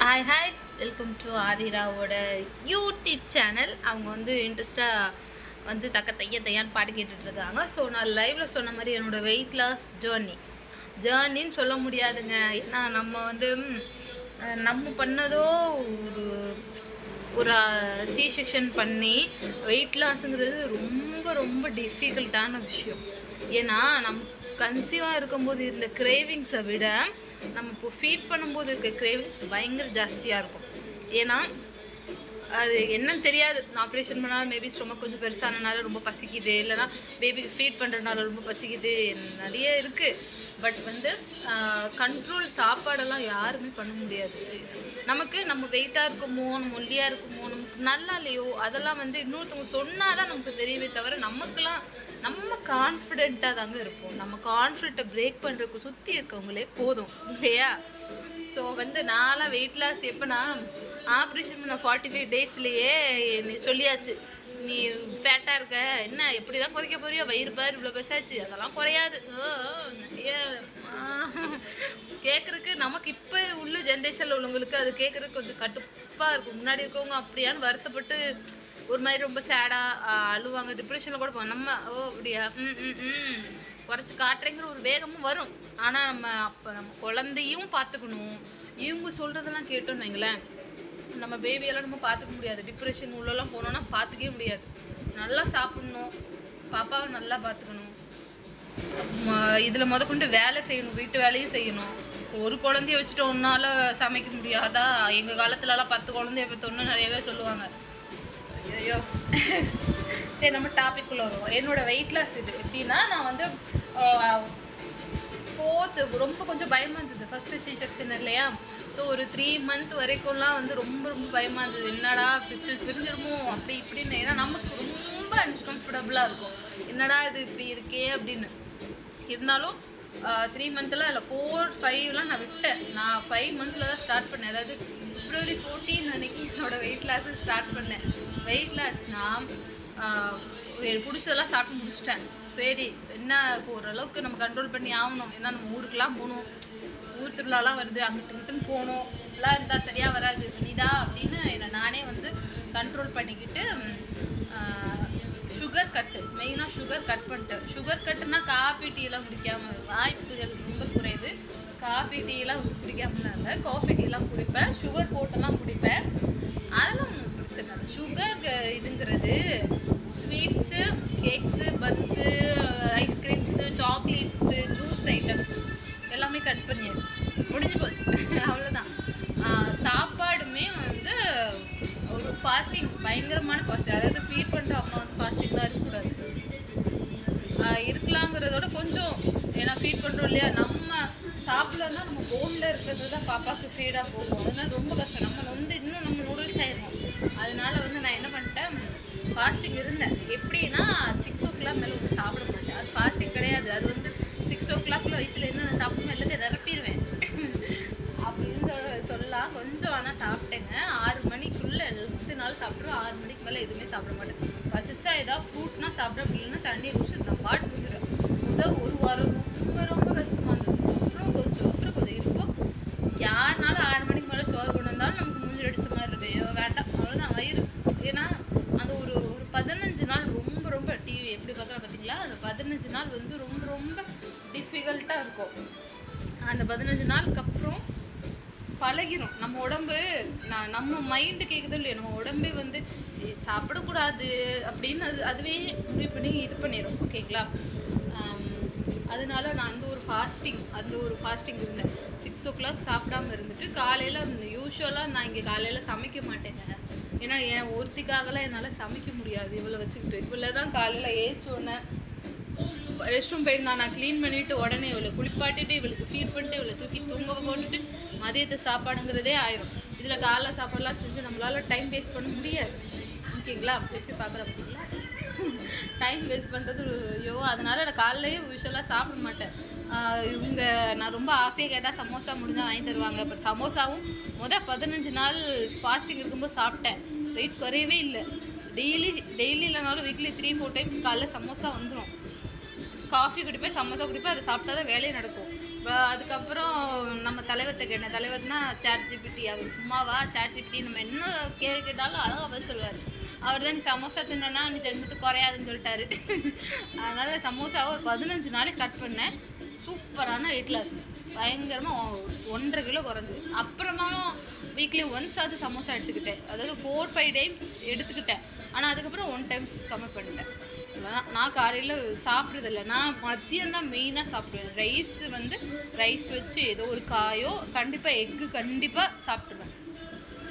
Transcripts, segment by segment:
Hi ஹாய்ஸ் welcome to ஆதிராவோட YouTube channel. அவங்க வந்து இன்ட்ரெஸ்டாக வந்து தக்க தையான்னு பாட்டு கேட்டுட்ருக்காங்க. ஸோ நான் லைவில் சொன்ன மாதிரி என்னோடய வெயிட் லாஸ் ஜேர்னின்னு சொல்ல முடியாதுங்க. ஏன்னா நம்ம வந்து நம்ம பண்ணதோ ஒரு ஒரு சி செக்ஷன் பண்ணி வெயிட் லாஸுங்கிறது ரொம்ப ரொம்ப டிஃபிகல்ட்டான விஷயம். ஏன்னா கன்சீவாக இருக்கும்போது இருந்த கிரேவிங்ஸை விட நம்ம இப்போ ஃபீட் பண்ணும்போது இருக்க கிரேவிங்ஸ் பயங்கர ஜாஸ்தியாக இருக்கும். ஏன்னா அது என்னன்னு தெரியாது. ஆப்ரேஷன் பண்ணால் மேபி ஸ்டொமக் கொஞ்சம் பெருசானனால ரொம்ப பசிக்குது, இல்லைனா பேபிக்கு ஃபீட் பண்ணுறதுனால ரொம்ப பசிக்குது, நிறைய இருக்குது. பட் வந்து கண்ட்ரோல் சாப்பாடெல்லாம் யாருமே பண்ண முடியாது. நமக்கு நம்ம வெயிட்டாக இருக்குமோ, நம்ம ஒல்லியாக இருக்குமோ, நமக்கு நல்லா இல்லையோ, அதெல்லாம் வந்து இன்னொருத்தவங்க சொன்னால் தான் நமக்கு தெரியவே தவிர நமக்கெல்லாம் நம்ம கான்ஃபிடெண்ட்டாக தாங்க இருப்போம். நம்ம கான்ஃபிடென்ட்டை பிரேக் பண்ணுறதுக்கு சுற்றி இருக்கவங்களே போதும் இல்லையா? ஸோ வந்து நான்லாம் வெயிட் லாஸ் எப்போனா ஆப்ரேஷன் பண்ண 45 டேஸ்லேயே நீ சொல்லியாச்சு, நீ ஃபேட்டாக இருக்க, என்ன எப்படி தான் குறைக்க போறியோ, வயிறு பார் இவ்வளோ பெருசாச்சு, அதெல்லாம் குறையாது. நிறைய கேட்குறதுக்கு நமக்கு இப்போ உள்ள ஜென்ரேஷனில் உள்ளவங்களுக்கு அது கேட்குறதுக்கு கொஞ்சம் கட்டுப்பாக இருக்கும். முன்னாடி இருக்கவங்க அப்படியான்னு வருத்தப்பட்டு ஒரு மாதிரி ரொம்ப சேடாக அழுவாங்க, டிப்ரெஷனில் கூட போவாங்க. நம்ம அப்படியா குறைச்சி காட்டுறேங்கிற ஒரு வேகமும் வரும். ஆனால் நம்ம குழந்தையும் பார்த்துக்கணும். இவங்க சொல்கிறதெல்லாம் கேட்டோன்னு வைங்களேன், நம்ம பேபியெல்லாம் நம்ம பார்த்துக்க முடியாது. டிப்ரெஷன் உள்ளெல்லாம் போனோன்னா பார்த்துக்கவே முடியாது. நல்லா சாப்பிட்ணும், பாப்பாவை நல்லா பார்த்துக்கணும், இதில் முதற்கொண்டு வேலை செய்யணும், வீட்டு வேலையும் செய்யணும். ஒரு குழந்தைய வச்சுட்டு ஒன்றால் சமைக்க முடியாதா? எங்கள் காலத்துலலாம் 10 குழந்தைய பெற்றோன்னு நிறையவே சொல்லுவாங்க. ஐயோ சரி, நம்ம டாபிக்குள்ளே வருவோம். என்னோடய வெயிட் லாஸ் இது எப்படின்னா, நான் வந்து 4th ரொம்ப கொஞ்சம் பயமாக இருந்தது. ஃபஸ்ட்டு சி செக்ஷன் இல்லையா? ஸோ ஒரு 3 மந்த் வரைக்கும்லாம் வந்து ரொம்ப ரொம்ப பயமாக இருந்தது. என்னடா சிஸ்டர் பிரிஞ்சிருமோ அப்படி இப்படின்னு. ஏன்னா நமக்கு ரொம்ப அன்கம்ஃபர்டபுளாக இருக்கும், என்னடா இது இப்படி இருக்கே அப்படின்னு. இருந்தாலும் 3 மந்த்லாம் இல்லை, 4, 5லாம் நான் விட்டேன். நான் 5 மந்தில் தான் ஸ்டார்ட் பண்ணேன். அதாவது February 14 அன்றைக்கி என்னோடய வெயிட் லாஸை ஸ்டார்ட் பண்ணேன். வெயிட் லாஸ்னால் பிடிச்சதெல்லாம் சாப்பிட்டு முடிச்சிட்டேன். சரி, என்ன இப்போ ஓரளவுக்கு நம்ம கண்ட்ரோல் பண்ணி ஆகணும். ஏன்னா நம்ம ஊருக்கெலாம் போகணும், ஊர் திருவிழாலாம் வருது, அங்கிட்டு இங்கிட்டுன்னு போகணும், எல்லாம் இருந்தால் சரியாக வராது நீதா அப்படின்னு என்னை நானே வந்து கண்ட்ரோல் பண்ணிக்கிட்டு சுகர் கட்டு, மெயினாக சுகர் கட் பண்ணிட்டேன். சுகர் கட்டுனா காஃபி டீலாம் குடிக்காமல், வாய்ப்புகள் ரொம்ப குறைவு. காஃபி டீலாம் வந்து குடிக்காமல் இல்லை, காஃபி டீலாம் குடிப்பேன், சுகர் போட்டெல்லாம் குடிப்பேன். அதெல்லாம் பிரச்சனை இல்லை. சுகர் இதுங்கிறது sweets, cakes, buns, ice creams, chocolates, juice items எல்லாமே கட் பண்ணியாச்சு, முடிஞ்சு போச்சு, அவ்வளோதான். சாப்பாடுமே வந்து ஒரு ஃபாஸ்டிங், பயங்கரமான ஃபாஸ்டிங். அதாவது ஃபீட் பண்ணுற அம்மா வந்து ஃபாஸ்டிங் தான் இருக்கக்கூடாது. இருக்கலாங்கிறதோட கொஞ்சம், ஏன்னா ஃபீட் பண்ணுறோம் இல்லையா, நம்ம சாப்பிட்லன்னா நம்ம போனில் இருக்கிறது தான் பாப்பாவுக்கு ஃபீடாக போகும். அதனால ரொம்ப கஷ்டம். நம்ம வந்து இன்னும் நம்ம நூடுல்ஸ் ஆயிடுவோம். அதனால வந்து நான் என்ன பண்ணிட்டேன், ஃபாஸ்டிங் இருந்தேன். எப்படின்னா 6 o'clock மேலே வந்து சாப்பிட மாட்டேன். அது ஃபாஸ்டிங் கிடையாது. அது வந்து 6 o'clock வயிற்றுல என்ன சாப்பிடுமோ எல்லாத்தையும் நிரப்பிடுவேன் அப்படின்னு சொல்லலாம். கொஞ்சம் ஆனால் சாப்பிட்டேங்க. 6 மணிக்குள்ளே 2 நாள் சாப்பிட்ருவோம். 6 மணிக்கு மேலே எதுவுமே சாப்பிட மாட்டேன். பசிச்சா ஏதாவது ஃப்ரூட்னா சாப்பிட, அப்படின்னா தண்ணியை குடிச்சிட்டு நான் பாட்டு முடிக்கிறேன். ஒரு வாரம் ரொம்ப ரொம்ப கஷ்டமாக இருந்தது. அப்புறம் கொஞ்சம் இப்போ யாருனாலும் 6 மணிக்கு மேலே சோறு கொண்டு வந்தாலும் நமக்கு மூஞ்சி அடிச்ச மாதிரி இருக்குது. வேண்டாம், அவ்வளோதான் வயிறு. ஏன்னா அந்த ஒரு 15 நாள் ரொம்ப ரொம்ப டிவி எப்படி பார்க்குறோம் பார்த்தீங்களா, அந்த 15 நாள் வந்து ரொம்ப ரொம்ப டிஃபிகல்ட்டாக இருக்கும். அந்த 15 நாளுக்கு அப்புறம் பழகிடும் நம்ம உடம்பு. நம்ம மைண்டு கேட்குதோ இல்லையா, நம்ம உடம்பே வந்து சாப்பிடக்கூடாது அப்படின்னு அதுவே முடிவு பண்ணி இது பண்ணிடும். ஓகேங்களா? அதனால நான் அந்த ஒரு ஃபாஸ்டிங் இருந்தேன். 6 o'clock சாப்பிடாமல் இருந்துட்டு காலையில் யூஸ்வலாக நான் இங்கே காலையில் சமைக்க மாட்டேங்க. ஏன்னா என் ஒருத்திக்காகலாம் என்னால் சமைக்க முடியாது. இவளை வச்சுக்கிட்டு இவ்வளோ தான் காலையில் ஏச்சோன்னே ரெஸ்ட் ரூம் போயிருந்தா நான் க்ளீன் பண்ணிவிட்டு உடனே இவளை குளிப்பாட்டிட்டு இவளுக்கு ஃபீட் பண்ணிட்டு இவளை தூக்கி தூங்க போட்டுட்டு மதியத்தை சாப்பாடுங்கிறதே ஆயிரும். இதில் காலைல சாப்பாடெலாம் செஞ்சு நம்மளால் டைம் வேஸ்ட் பண்ண முடியாது. ஓகேங்களா? எப்படி பார்க்குற பார்த்தீங்களா, டைம் வேஸ்ட் பண்ணுறது ஐயோ. அதனால் நான் காலையிலேயே யூஸ்வலாக சாப்பிட மாட்டேன். இவங்க நான் ரொம்ப ஆசையாக கேட்டால் சமோசா முடிஞ்சால் வாங்கி தருவாங்க. பட் சமோசாவும் 15 நாள் ஃபாஸ்டிங் இருக்கும்போது சாப்பிட்டேன். வெயிட் குறையவே இல்லை. டெய்லி இல்லைனாலும் வீக்லி 3-4 டைம்ஸ் காலைல சமோசா வந்துடும். காஃபி குடிப்பேன், சமோசா குடிப்பேன். அதை சாப்பிட்டா தான் வேலையே நடக்கும். அதுக்கப்புறம் நம்ம தலைவர்கிட்ட கேட்டேன். தலைவர்னா ChatGPT. அவர் சும்மாவா ChatGPT நம்ம என்ன கேட்டாலும் அழகாக பதில் சொல்லுவார். அவர் தான் நீ சமோசா தின்னா நீ ஜென்மத்துக்கு குறையாதுன்னு சொல்லிட்டாரு. அதனால் சமோசாவை ஒரு 15 நாளைக்கு கட் பண்ணேன். சூப்பரான வெயிட் லாஸ், பயங்கரமாக 1.5 கிலோ குறைஞ்சி. அப்புறமா வீக்லி ஒன்ஸ் அது சமோசா எடுத்துக்கிட்டேன். அதாவது 4-5 டைம்ஸ் எடுத்துக்கிட்டேன். ஆனால் அதுக்கப்புறம் 1 டைம்ஸ் கம்மி பண்ணிட்டேன். நான் காலையில் சாப்பிட்றதில்ல, நான் மதியம் தான் மெயினாக சாப்பிடுவேன். ரைஸ் வச்சு ஏதோ ஒரு காயோ, கண்டிப்பாக எக்கு கண்டிப்பாக சாப்பிடுவேன்.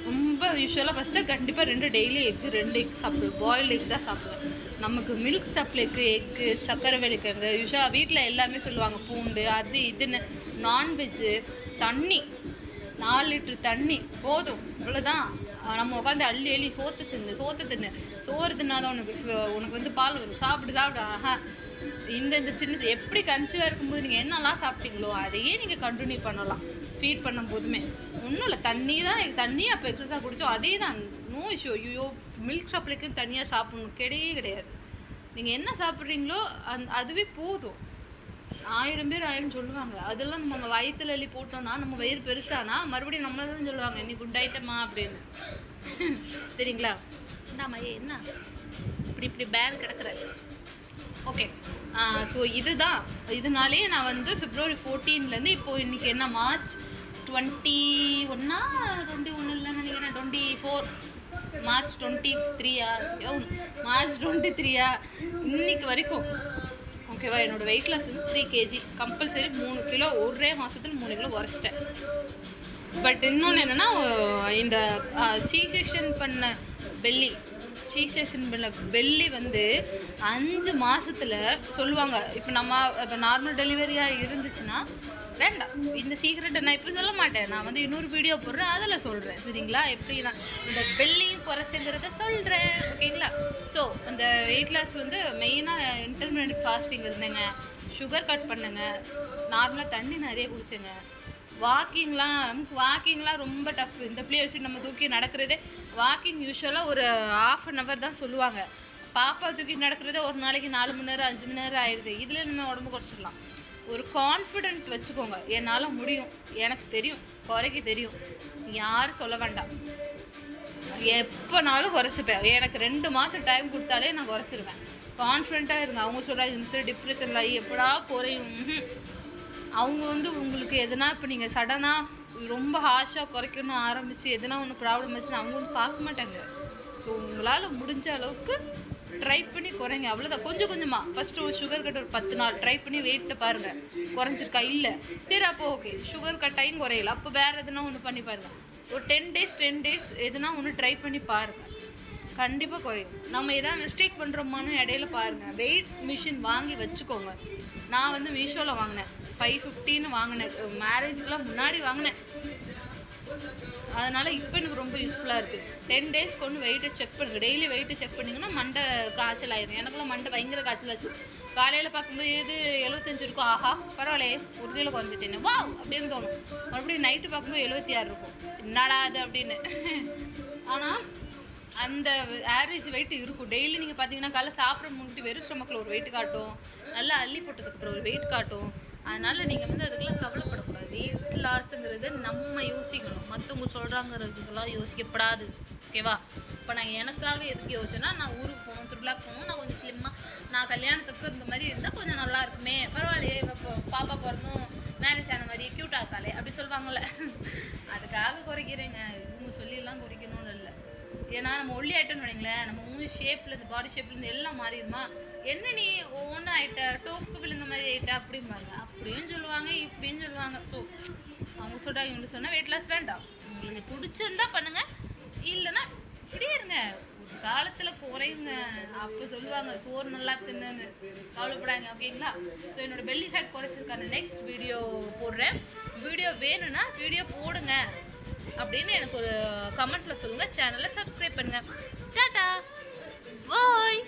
ரொம்ப யூஸ்வலாக ஃபஸ்ட்டு கண்டிப்பாக 2 டெய்லி ரெண்டு எக் சாப்பிடுவேன். பாயில்டு எக் தான் சாப்பிடுவேன். நமக்கு மில்க் சப்ளைக்கு எக்கு, சக்கரை வெள்ளிக்கிழங்கு, யூஸ்வலாக வீட்டில் எல்லாமே சொல்லுவாங்க பூண்டு அது இதுன்னு. நான்வெஜ்ஜு, தண்ணி 4 லிட்டர் தண்ணி போதும், இவ்வளோதான். நம்ம உட்காந்து அள்ளி சோறு தின்னு சோறு தின்னாதான் உனக்கு பால் வரும், சாப்பிடு. ஆஹா, இந்த சின்ன எப்படி கன்சீவாக இருக்கும்போது நீங்கள் என்னெல்லாம் சாப்பிட்டீங்களோ அதையே நீங்கள் கண்டினியூ பண்ணலாம். ஃபீட் பண்ணும் போதுமே ஒன்றும் இல்லை, தண்ணி அப்போ எக்ஸஸாக குடித்தோம், அதே தான். No issue. ஐயோ மில்க் சப்ளைக்குன்னு தனியாக சாப்பிடணும் கிடையாது. நீங்கள் என்ன சாப்பிட்றீங்களோ அதுவே போதும். 1000 பேர் 1000 சொல்லுவாங்க. அதெல்லாம் நம்ம வயிற்றுல அள்ளி போட்டோம்னா நம்ம வயிறு பெருசானா மறுபடியும் நம்மளை தான் சொல்லுவாங்க நீ குட் ஐட்டமா அப்படின்னு. சரிங்களா? என்ன இப்படி பேன் கிடக்குற. ஓகே, ஸோ இதனாலே நான் வந்து February 14 இப்போது இன்றைக்கி என்ன மார்ச் 21 இல்லைன்னு நினைக்கிறேன், 24 மார்ச் 23 மார்ச் 23 இன்னைக்கு வரைக்கும் ஓகேவா. என்னோடய வெயிட் லாஸ் வந்து 3 kg கம்பல்சரி. 3 கிலோ ஒரே மாதத்தில் 3 கிலோ குறைச்சிட்டேன். பட் இன்னொன்று என்னென்னா, இந்த சீசேஷன் பண்ண பெல்லி வந்து 5 மாதத்தில் சொல்லுவாங்க. இப்போ நார்மல் டெலிவரியாக இருந்துச்சுன்னா வேண்டாம், இந்த சீக்ரெட்டை நான் இப்போ சொல்ல மாட்டேன். நான் வந்து இன்னொரு வீடியோ போடுறேன், அதில் சொல்கிறேன். சரிங்களா? எப்படி நான் இந்த பெல்லியும் குறைச்சிங்கிறத சொல்கிறேன். ஓகேங்களா? ஸோ அந்த வெயிட் லாஸ் வந்து மெயினாக இன்டர்மிட்டன்ட் ஃபாஸ்டிங் இருந்தேங்க, சுகர் கட் பண்ணுங்க, நார்மலாக தண்ணி நிறைய குடிச்சுங்க, வாக்கிங்லாம் ரொம்ப டஃப். இந்த பிள்ளைய வச்சு நம்ம தூக்கி நடக்கிறதே வாக்கிங் யூஸ்வலாக ஒரு 1/2 hour தான் சொல்லுவாங்க. பாப்பா தூக்கி நடக்கிறதே ஒரு நாளைக்கு 4 மணி நேரம் 5 மணி நேரம் ஆயிடுது. இதில் நம்ம உடம்பு குறைச்சிடலாம். ஒரு கான்ஃபிடென்ட் வச்சுக்கோங்க, என்னால் முடியும், எனக்கு தெரியும், குறைக்க தெரியும், யாரும் சொல்ல வேண்டாம். எப்போனாலும் குறைச்சிப்பேன். எனக்கு 2 மாதம் டைம் கொடுத்தாலே நான் குறைச்சிருவேன். கான்ஃபிடென்ட்டாக இருங்க. அவங்க சொல்கிறாங்க இந்த சரி டிப்ரெஷனில் ஆகி எப்படா குறையும். அவங்க வந்து உங்களுக்கு எதுனா இப்போ நீங்கள் சடனாக ரொம்ப ஹார்ஷாக குறைக்கணும் ஆரம்பித்து எதுனா ஒன்று ப்ராப்ளம் வச்சுன்னா அவங்க வந்து பார்க்க மாட்டாங்க. ஸோ உங்களால் முடிஞ்ச அளவுக்கு ட்ரை பண்ணி குறைங்க, அவ்வளோதான். கொஞ்சம் கொஞ்சமாக ஃபஸ்ட்டு ஒரு சுகர் கட் ஒரு 10 நாள் ட்ரை பண்ணி வெயிட்டை பாருங்கள், குறைஞ்சிருக்கா இல்லை. சரி அப்போ ஓகே, சுகர் கட்டாயும் குறையல, அப்போ வேறு எதுனா ஒன்று பண்ணி பாருங்கள். ஒரு 10 days எதுனா ஒன்று ட்ரை பண்ணி பாருங்கள், கண்டிப்பாக குறையும். நம்ம எதாவது மிஸ்டேக் பண்ணுறோமான்னு இடையில பாருங்கள். வெயிட் மிஷின் வாங்கி வச்சுக்கோங்க. நான் வந்து மீஷோவில் வாங்கினேன், 550 வாங்கினேன். மேரேஜுக்கெலாம் முன்னாடி வாங்கினேன். அதனால் இப்போ எனக்கு ரொம்ப யூஸ்ஃபுல்லாக இருக்குது. 10 days கொண்டு வெயிட்டை செக் பண்ணுங்கள். டெய்லி வெயிட்டை செக் பண்ணிங்கன்னா மண்டை காய்ச்சல் ஆயிடும். எனக்குலாம் மண்டை பயங்கர காய்ச்சல் ஆச்சு. காலையில் பார்க்கும்போது 75 இருக்கும், ஆஹா பரவாயில்லையே 1 கிலோ குறைஞ்சிட்டேன்னு வா அப்படின்னு தோணும். மறுபடியும் நைட்டு பார்க்கும்போது 76 இருக்கும், என்னடா அது அப்படின்னு. ஆனால் அந்த ஆவரேஜ் வெயிட் இருக்கும். டெய்லி நீங்கள் பார்த்தீங்கன்னா காலைல சாப்பிட முன்னாடி வெறும் ஸ்டொமக்கில் ஒரு வெயிட் காட்டும், நல்லா அள்ளி போட்டதுக்கப்புறம் ஒரு வெயிட் காட்டும். அதனால் நீங்கள் வந்து அதுக்கெல்லாம் கவலைப்படக்கூடாது. வெயிட் லாஸுங்கிறது நம்ம யோசிக்கணும், மற்றவங்க சொல்கிறாங்கிறதுக்கெல்லாம் யோசிக்கப்படாது. ஓகேவா? இப்போ நான் எனக்காக எதுக்கு யோசிச்சேன்னா, நான் ஊருக்கு போகணும், திருவிழாக்கு போகணும், நான் கொஞ்சம் ஸ்லிம்மாக, நான் கல்யாணத்துக்கு இருந்த மாதிரி இருந்தால் கொஞ்சம் நல்லா இருக்குமே, பரவாயில்லையே இப்போ பாப்பா பிறந்தும் மேரேஜ் ஆன மாதிரி க்யூட்டாக இருக்காளே அப்படி சொல்லுவாங்கள்ல, அதுக்காக குறைக்கிறேங்க. இவங்க சொல்லிடலாம் குறைக்கணும்னு இல்லை. ஏன்னா நம்ம ஒல்லி ஆகிட்டோன்னு வைங்களேன், நம்ம மூணு ஷேப்லேருந்து பாடி ஷேப்லேருந்து எல்லாம் மாறிடுமா. என்ன நீ ஒவ்வொன்றும் ஆகிட்ட, டோக்கு விழுந்த மாதிரி ஆகிட்ட அப்படிம்பாங்க. அப்படியும் சொல்லுவாங்க இப்படின்னு சொல்லுவாங்க. ஸோ அவங்க சொல்கிறாங்க, இவங்களுக்கு சொன்னால் வெயிட் லாஸ் வேண்டாம், உங்களுக்கு பிடிச்சிருந்தா பண்ணுங்கள், இல்லைன்னா இப்படியே இருங்க, ஒரு காலத்தில் குறையுங்க. அப்போ சொல்லுவாங்க சோறு நல்லா தின்னுன்னு, கவலைப்படாங்க. ஓகேங்களா? ஸோ என்னோட பெல்லி ஃபேட் குறைச்சதுக்கான நெக்ஸ்ட் வீடியோ போடுறேன். வீடியோ வேணும்னா வீடியோ போடுங்க அப்படின்னு எனக்கு ஒரு கமெண்ட்டில் சொல்லுங்கள். சேனலை சப்ஸ்கிரைப் பண்ணுங்கள். டாடா பாய்.